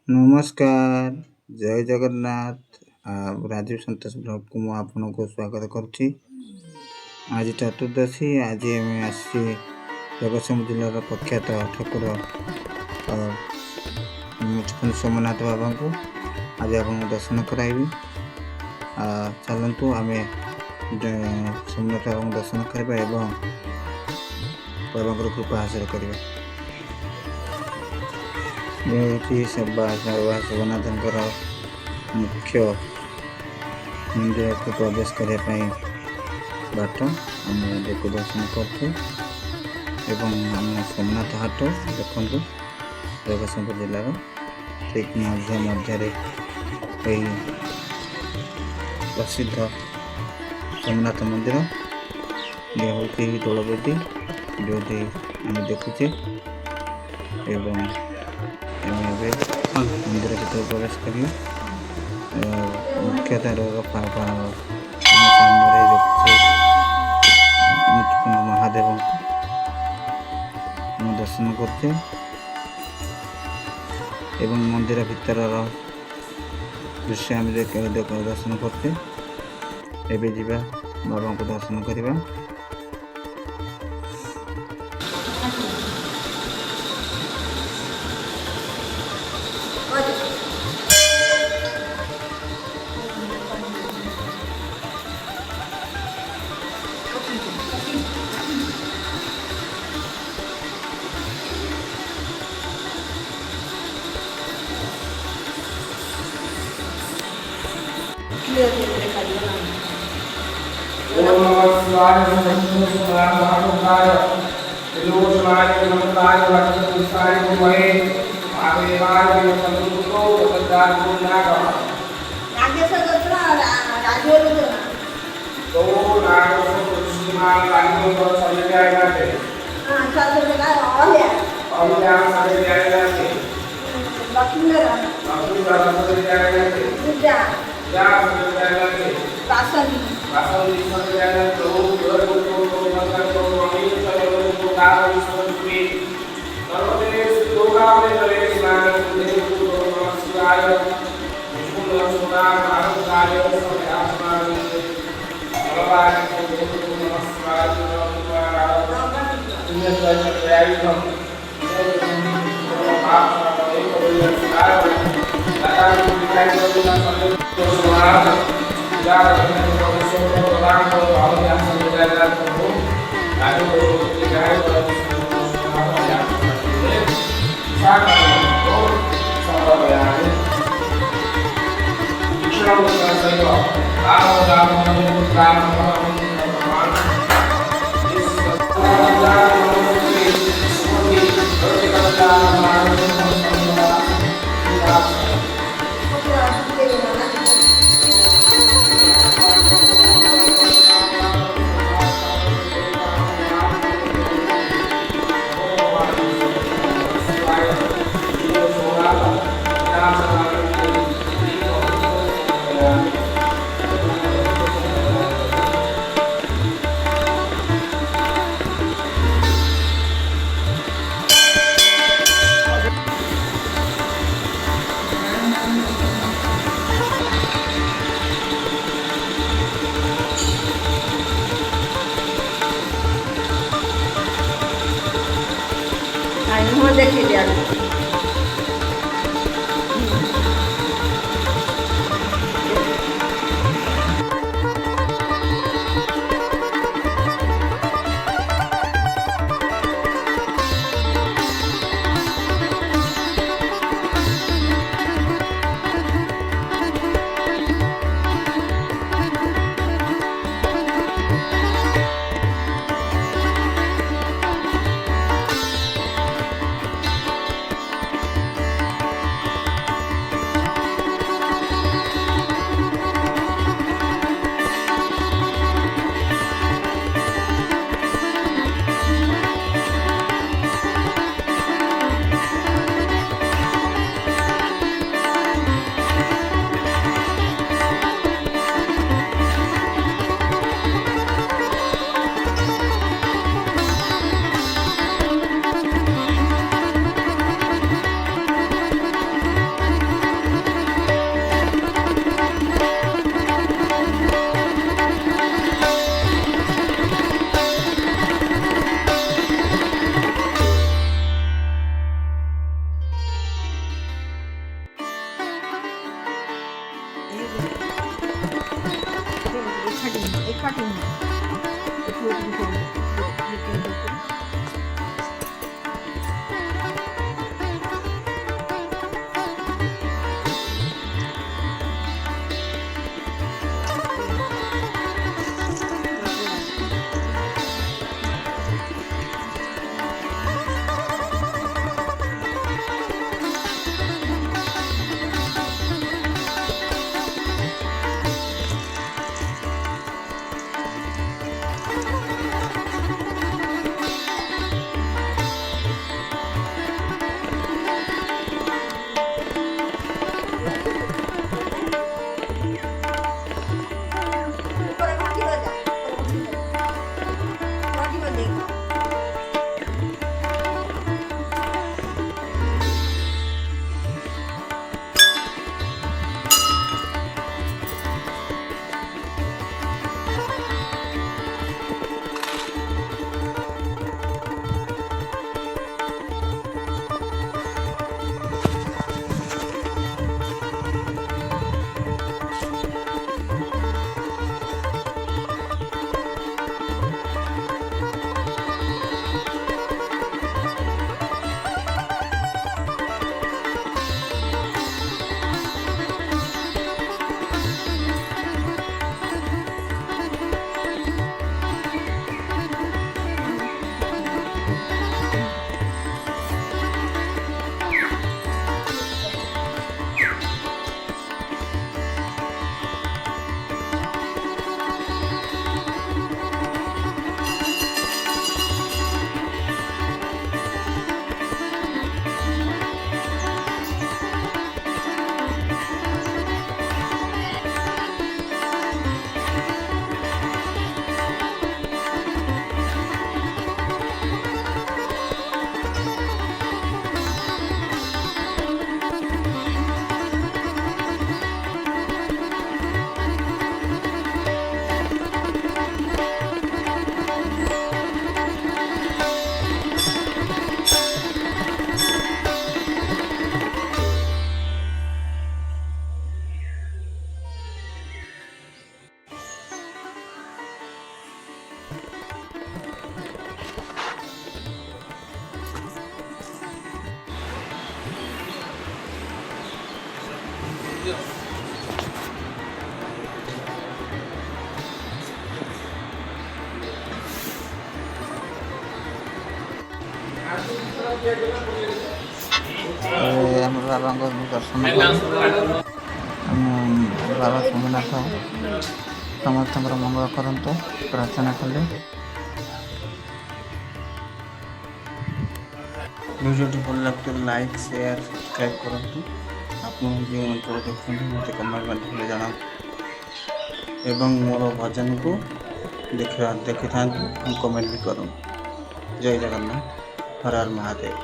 ନମସ୍କାର, ଜୟ ଜଗନ୍ନାଥ। ରାଜୀବ ସନ୍ତୋଷ ବ୍ଲଗକୁ ମୁଁ ଆପଣଙ୍କୁ ସ୍ୱାଗତ କରୁଛି। ଆଜି ଚତୁର୍ଦ୍ଦଶୀ। ଆଜି ଆମେ ଆସିଛି ଜଗତସିଂହପୁର ଜିଲ୍ଲାର ପ୍ରଖ୍ୟାତ ଠାକୁର ସୋମନାଥ ବାବାଙ୍କୁ ଆଜି ଆପଣଙ୍କୁ ଦର୍ଶନ କରାଇବି। ଚାଲନ୍ତୁ ଆମେ ସୋମନାଥ ବାବାଙ୍କୁ ଦର୍ଶନ କରିବା ଏବଂ ବାବାଙ୍କର କୃପା ହାସଲ କରିବା। ହେଉଛି ସୋମନାଥଙ୍କର ମୁଖ୍ୟ ମନ୍ଦିରକୁ ପ୍ରବେଶ କରିବା ପାଇଁ ବାଟ। ଆମେ ଦେବକୁ ଦର୍ଶନ କରୁଛୁ ଏବଂ ଆମ ସୋମନାଥ ହାଟ ଦେଖନ୍ତୁ ଜଗତସିଂହପୁର ଜିଲ୍ଲାର ଠିକ୍ ମଧ୍ୟରେ ଏହି ପ୍ରସିଦ୍ଧ ସୋମନାଥ ମନ୍ଦିର ଇଏ ହେଉଛି ଦୋଳବେଦୀ ଯେଉଁଠି ଆମେ ଦେଖୁଛେ ଏବଂ ଆମେ ଏବେ ମନ୍ଦିର ଭିତରେ ପ୍ରବେଶ କରିବା। ମୁଖ୍ୟ ଦ୍ୱାରର ସାମ୍ନାରେ ଦେଖୁଛେ ମହାଦେବଙ୍କୁ ଆମେ ଦର୍ଶନ କରୁଛେ ଏବଂ ମନ୍ଦିର ଭିତରର ଦୃଶ୍ୟ ଆମେ ଦର୍ଶନ କରୁଛେ। ଏବେ ଯିବା ବାବାଙ୍କୁ ଦର୍ଶନ କରିବା। ओम नमः शिवाय नमः महादेवाय त्रिलोचनाय नमस्ताय वक्रतुंडाय गुरुवे महादेवाय नमो तदार गुरुनाथ नागेश गोत्र राजू गोत्र तो नागेश कृष्णा कालिको पर चले जाएगा थे हां चल चला औलिया चले जाएगा थे लक्ष्मी चले जाएगा थे पूजा या चले जाएगा थे पासन चले जाएगा तो मंत्र को अमीर चले को दार ईश्वरी सर्वदेश लोकावले चले स्नान देव को नमस्कार विष्णु सुना महाकाय सत्यात्मान भगवान को नमस्कार पुण्य प्रयाई हम आप एक नमस्कार दादा को दिखाई देना तो सुना जा प्रदान को भाव ध्यान से जाएगा तो आगे को दिखाई तो देखिए ଆମର ବାବାଙ୍କ ଦର୍ଶନ କରୁ। ବାବା ସୋମନାଥ ସମସ୍ତଙ୍କର ମଙ୍ଗଳ କରନ୍ତୁ ପ୍ରାର୍ଥନା କଲେ। ଭିଡ଼ିଓଟି ଭଲ ଲାଗୁଥିଲେ ଲାଇକ୍ ସେୟାର ସବସ୍କ୍ରାଇବ୍ କରନ୍ତୁ। ଆପଣ ଯେଉଁ ଅଞ୍ଚଳ ଦେଖୁଛନ୍ତି ମୋତେ କମେଣ୍ଟ ମାଧ୍ୟମରେ ଜଣାନ୍ତୁ ଏବଂ ମୋର ଭଜନକୁ ଦେଖିଥାନ୍ତୁ କମେଣ୍ଟ ବି କରନ୍ତୁ। ଜୟ ଜଗନ୍ନାଥ, ହର ହର ମହାଦେବ।